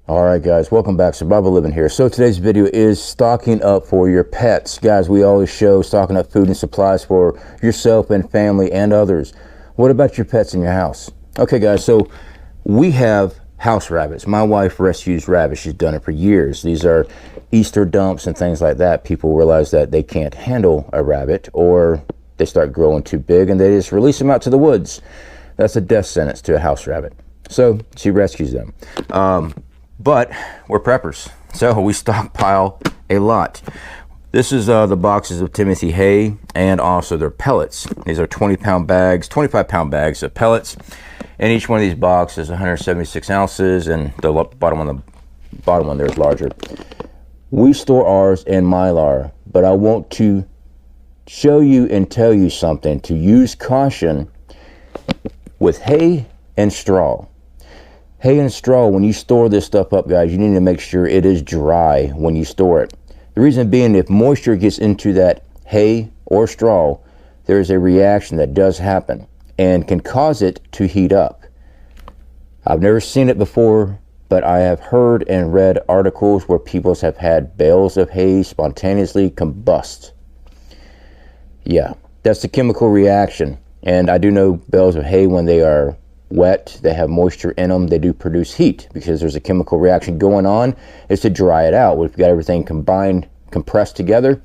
All right, guys, welcome back. Survival Living here. So today's video is stocking up for your pets. Guys, we always show stocking up food and supplies for yourself and family and others. What about your pets in your house? Okay, guys, so we have house rabbits. My wife rescues rabbits. She's done it for years. These are Easter dumps and things like that. People realize that they can't handle a rabbit, or they start growing too big and they just release them out to the woods. That's a death sentence to a house rabbit. So she rescues them. But we're preppers, so we stockpile a lot. This is the boxes of Timothy hay and also their pellets. These are 20-pound bags, 25-pound bags of pellets, and each one of these boxes is 176 ounces, and the bottom one there is larger. We store ours in Mylar, but I want to show you and tell you something, to use caution with hay and straw. Hay and straw, when you store this stuff up, guys, you need to make sure it is dry when you store it. The reason being, if moisture gets into that hay or straw, there is a reaction that does happen and can cause it to heat up. I've never seen it before, but I have heard and read articles where people have had bales of hay spontaneously combust. Yeah, that's the chemical reaction. And I do know bales of hay, when they are wet, they have moisture in them, they do produce heat because there's a chemical reaction going on. It's to dry it out. If you've got everything combined, compressed together,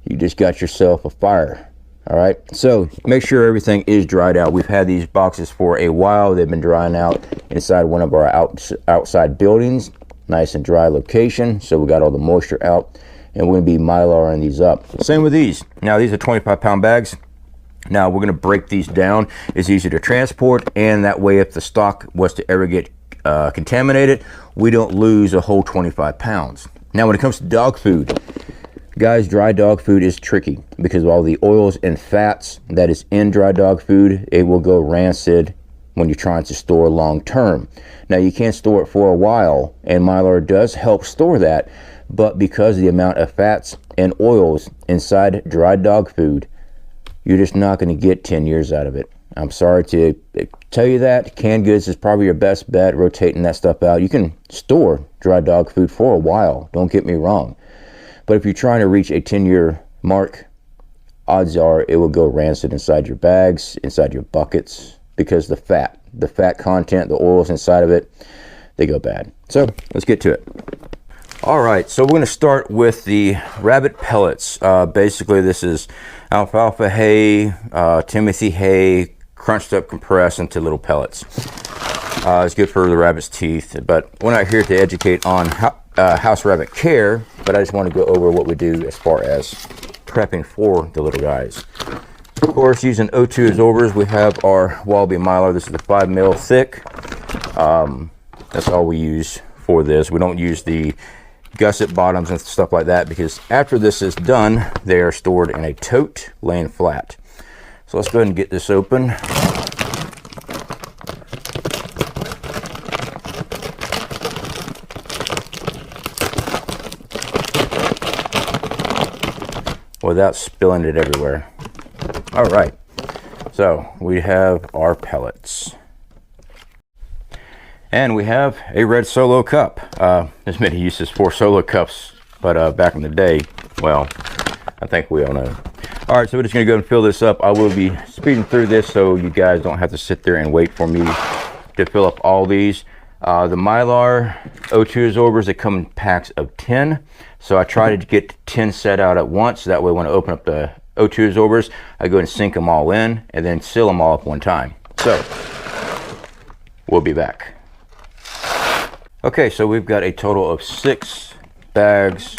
you just got yourself a fire. All right, so make sure everything is dried out. We've had these boxes for a while. They've been drying out inside one of our outside buildings, nice and dry location, so we got all the moisture out, and we're going to be Mylaring these up. Same with these. Now these are 25-pound bags. Now we're going to break these down. It's easy to transport, and that way if the stock was to ever get contaminated, we don't lose a whole 25 pounds. Now when it comes to dog food, guys, dry dog food is tricky because of all the oils and fats that is in dry dog food. It will go rancid when you're trying to store long term. Now you can't store it for a while, and Mylar does help store that, but because of the amount of fats and oils inside dry dog food, you're just not going to get 10 years out of it. I'm sorry to tell you that. Canned goods is probably your best bet, rotating that stuff out. You can store dry dog food for a while, don't get me wrong. But if you're trying to reach a 10-year mark, odds are it will go rancid inside your bags, inside your buckets, because the fat content, the oils inside of it, they go bad. So let's get to it. All right, so we're going to start with the rabbit pellets. Basically, this is alfalfa hay, Timothy hay, crunched up, compressed into little pellets. It's good for the rabbit's teeth, but we're not here to educate on house rabbit care, but I just want to go over what we do as far as prepping for the little guys. Of course, using O2 absorbers, we have our Wallaby Mylar. This is the 5 mil thick. That's all we use for this. We don't use the gusset bottoms and stuff like that, because after this is done, they are stored in a tote laying flat. So let's go ahead and get this open. Without spilling it everywhere. All right, so we have our pellets. And we have a red Solo cup. There's many uses for Solo cups, but back in the day, well, I think we all know. All right, so we're just gonna go and fill this up. I will be speeding through this so you guys don't have to sit there and wait for me to fill up all these. The Mylar O2 absorbers, they come in packs of 10. So I try to get 10 set out at once. So that way when I open up the O2 absorbers, I go and sink them all in and then seal them all up one time. So we'll be back. Okay, so we've got a total of 6 bags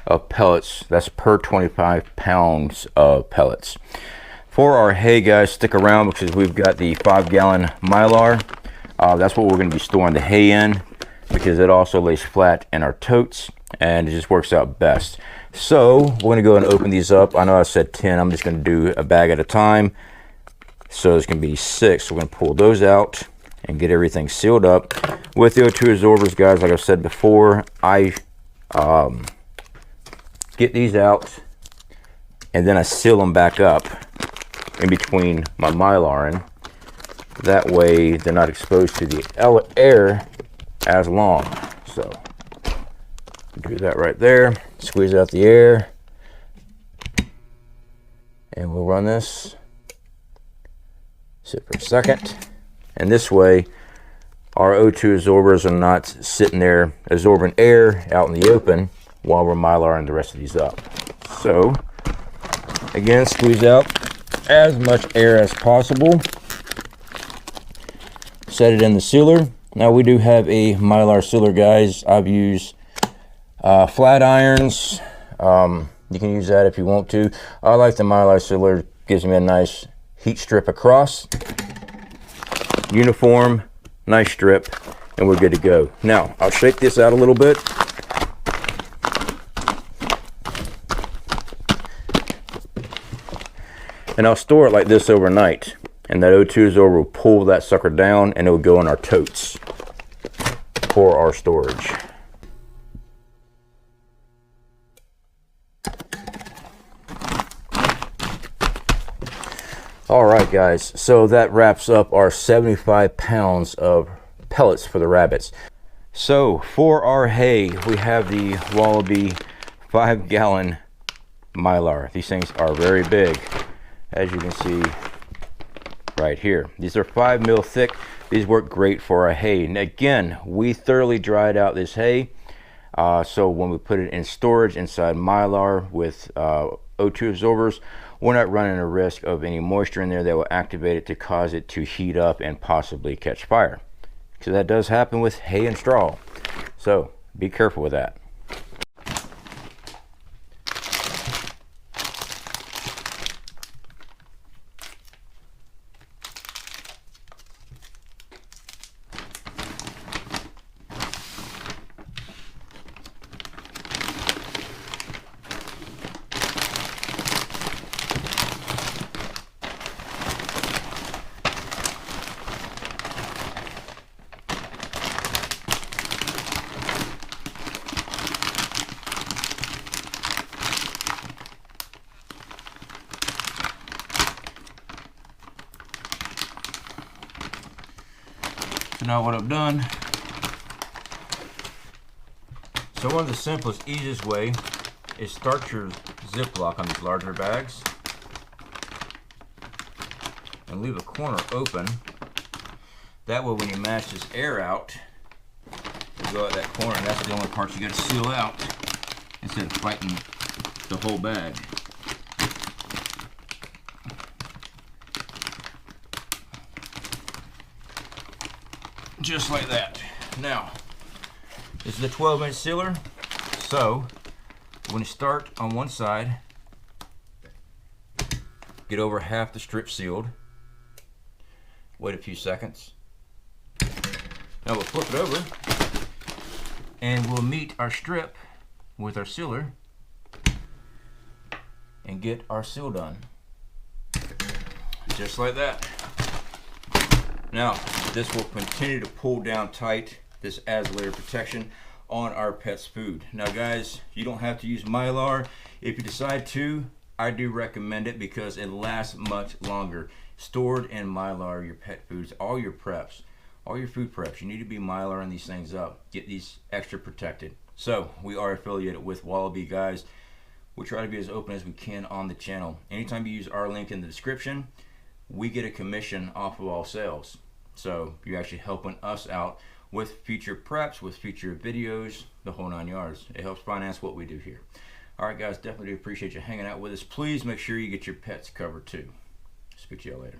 of pellets. That's per 25 pounds of pellets. For our hay, guys, stick around because we've got the 5-gallon Mylar. That's what we're going to be storing the hay in, because it also lays flat in our totes and it just works out best. So we're going to go and open these up. I know I said 10. I'm just going to do a bag at a time. So there's going to be 6. So we're going to pull those out and get everything sealed up. With the O2 absorbers, guys, like I said before, I get these out and then I seal them back up in between my Mylaring. That way they're not exposed to the air as long. So do that right there, squeeze out the air, and we'll run this. Sit for a second, and this way our O2 absorbers are not sitting there absorbing air out in the open while we're mylaring the rest of these up. So again, squeeze out as much air as possible. Set it in the sealer. Now we do have a Mylar sealer, guys. I've used flat irons. You can use that if you want to. I like the Mylar sealer. Gives me a nice heat strip across. Uniform, nice strip, and we're good to go. Now, I'll shake this out a little bit. And I'll store it like this overnight. And that O2 absorber will pull that sucker down, and it will go in our totes for our storage. All right, guys, so that wraps up our 75 pounds of pellets for the rabbits. So for our hay, we have the Wallaby 5-gallon Mylar. These things are very big, as you can see right here. These are 5 mil thick. These work great for our hay. And again, we thoroughly dried out this hay. So when we put it in storage inside Mylar with O2 absorbers, we're not running a risk of any moisture in there that will activate it to cause it to heat up and possibly catch fire. So that does happen with hay and straw. So be careful with that. So now what I've done, so one of the simplest, easiest way is start your Ziploc on these larger bags and leave a corner open. That way when you match this air out, you go out that corner, and that's the only part you got to seal out instead of fighting the whole bag. Just like that. Now, this is a 12-inch sealer, so when you start on one side, get over half the strip sealed, wait a few seconds. Now we'll flip it over, and we'll meet our strip with our sealer and get our seal done. Just like that. Now, this will continue to pull down tight. This adds layer of protection on our pet's food. Now guys, you don't have to use Mylar. If you decide to, I do recommend it because it lasts much longer. Stored in Mylar, your pet foods, all your preps, all your food preps, you need to be Mylaring these things up. Get these extra protected. So, we are affiliated with Wallaby, guys. We try to be as open as we can on the channel. Anytime you use our link in the description, we get a commission off of all sales. So you're actually helping us out with future preps, with future videos, the whole 9 yards. It helps finance what we do here. All right, guys, definitely appreciate you hanging out with us. Please make sure you get your pets covered too. Speak to y'all later.